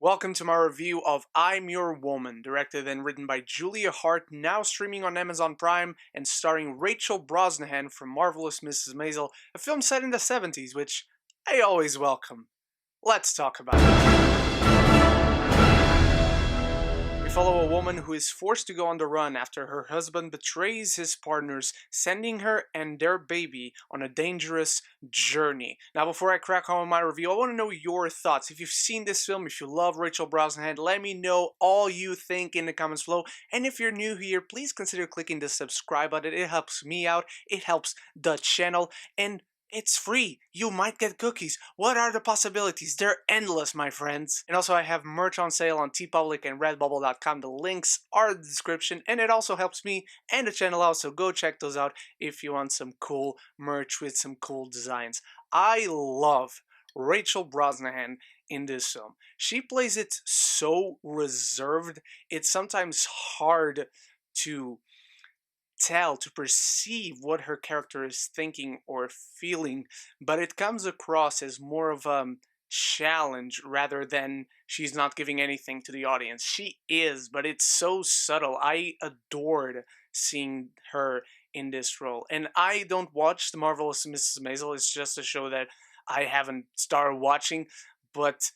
Welcome to my review of I'm Your Woman, directed and written by Julia Hart, now streaming on Amazon Prime and starring Rachel Brosnahan from Marvelous Mrs. Maisel, a film set in the 70s, which I always welcome. Let's talk about it. We follow a woman who is forced to go on the run after her husband betrays his partners, sending her and their baby on a dangerous journey. Now, before I crack on with my review, I want to know your thoughts. If you've seen this film, if you love Rachel Brosnahan, let me know all you think in the comments below. And if you're new here, please consider clicking the subscribe button. It helps me out, it helps the channel, and it's free. You might get cookies. What are the possibilities? They're endless, my friends. And also, I have merch on sale on TeePublic and Redbubble.com. The links are in the description, and it also helps me and the channel out, so go check those out if you want some cool merch with some cool designs. I love Rachel Brosnahan in this film. She plays it so reserved, it's sometimes hard to to perceive what her character is thinking or feeling, but it comes across as more of a challenge rather than she's not giving anything to the audience. She is, but it's so subtle. I adored seeing her in this role. And I don't watch The Marvelous Mrs. Maisel, it's just a show that I haven't started watching, but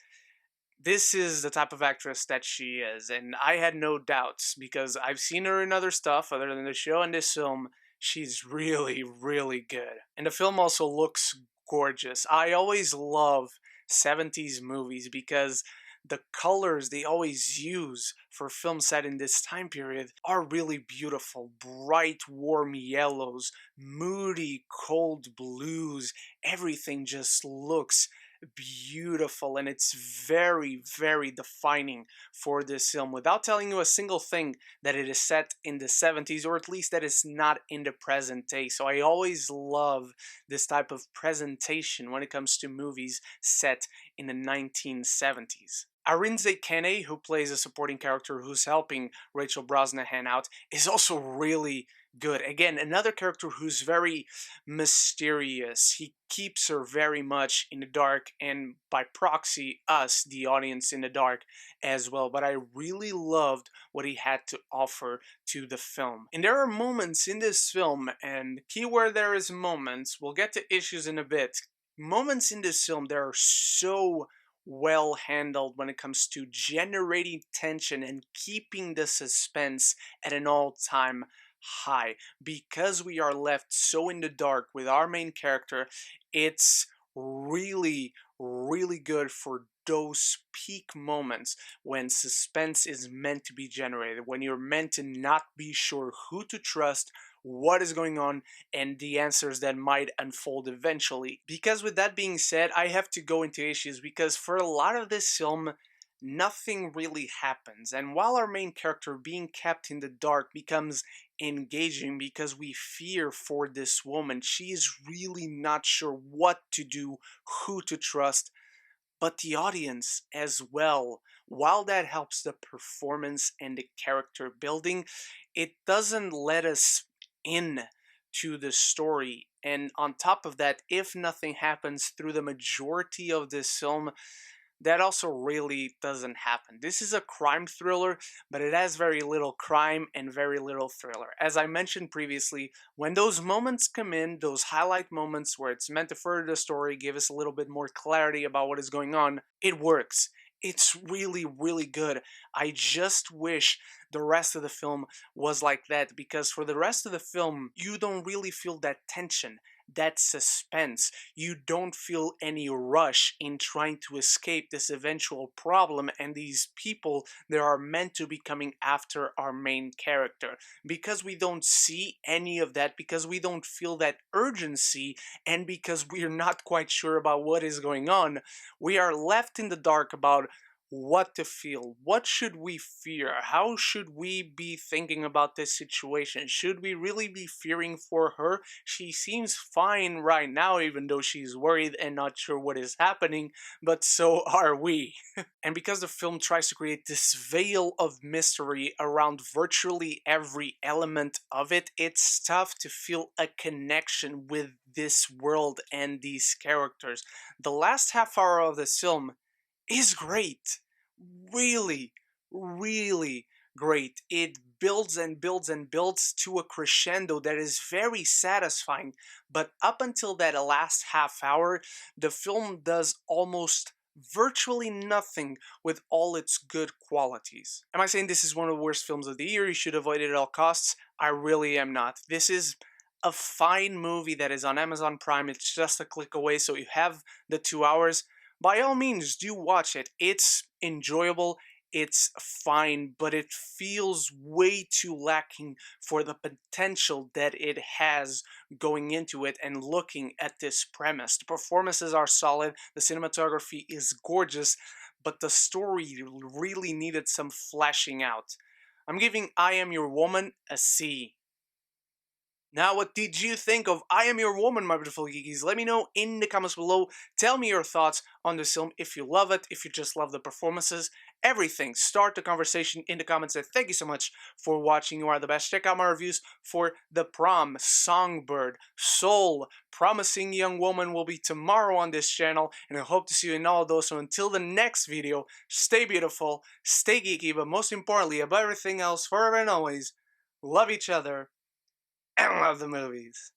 this is the type of actress that she is, and I had no doubts because I've seen her in other stuff other than the show and this film. She's really, really good. And the film also looks gorgeous. I always love 70s movies because the colors they always use for film set in this time period are really beautiful. Bright, warm yellows, moody, cold blues. Everything just looks beautiful, and it's very, very defining for this film without telling you a single thing that it is set in the 70s, or at least that it's not in the present day. So I always love this type of presentation when it comes to movies set in the 1970s. Arinzé Kene, who plays a supporting character who's helping Rachel Brosnahan out, is also really good. Again, another character who's very mysterious. He keeps her very much in the dark, and by proxy, us, the audience, in the dark as well. But I really loved what he had to offer to the film. And there are moments in this film, and keyword there is moments, we'll get to issues in a bit. Moments in this film that are so well handled when it comes to generating tension and keeping the suspense at an all-time high. Because we are left so in the dark with our main character, it's really, really good for those peak moments when suspense is meant to be generated, when you're meant to not be sure who to trust, what is going on, and the answers that might unfold eventually. Because with that being said, I have to go into issues because for a lot of this film, nothing really happens. And while our main character being kept in the dark becomes engaging because we fear for this woman, she is really not sure what to do, who to trust, but the audience as well. While that helps the performance and the character building, it doesn't let us in to the story. And on top of that, if nothing happens through the majority of this film, that also really doesn't happen. This is a crime thriller, but it has very little crime and very little thriller. As I mentioned previously, when those moments come in, those highlight moments where it's meant to further the story, give us a little bit more clarity about what is going on, it works. It's really, really good. I just wish the rest of the film was like that, because for the rest of the film, you don't really feel that tension, that suspense. You don't feel any rush in trying to escape this eventual problem and these people that are meant to be coming after our main character. Because we don't see any of that, because we don't feel that urgency, and because we're not quite sure about what is going on, we are left in the dark about what to feel. What should we fear? How should we be thinking about this situation? Should we really be fearing for her? She seems fine right now, even though she's worried and not sure what is happening, but so are we. And because the film tries to create this veil of mystery around virtually every element of it, it's tough to feel a connection with this world and these characters. The last half hour of this film is great. really, really great. It builds and builds and builds to a crescendo that is very satisfying, but up until that last half hour, the film does almost virtually nothing with all its good qualities. Am I saying this is one of the worst films of the year? You should avoid it at all costs? I really am not. This is a fine movie that is on Amazon Prime. It's just a click away, so you have the 2 hours. By all means, do watch it. It's enjoyable, it's fine, but it feels way too lacking for the potential that it has going into it and looking at this premise. The performances are solid, the cinematography is gorgeous, but the story really needed some fleshing out. I'm giving I Am Your Woman a C. Now, what did you think of I Am Your Woman, my beautiful geekies? Let me know in the comments below. Tell me your thoughts on this film, if you love it, if you just love the performances, everything. Start the conversation in the comments, and thank you so much for watching. You are the best. Check out my reviews for The Prom, Songbird, Soul, Promising Young Woman will be tomorrow on this channel, and I hope to see you in all of those. So until the next video, stay beautiful, stay geeky, but most importantly, above everything else, forever and always, love each other and love the movies.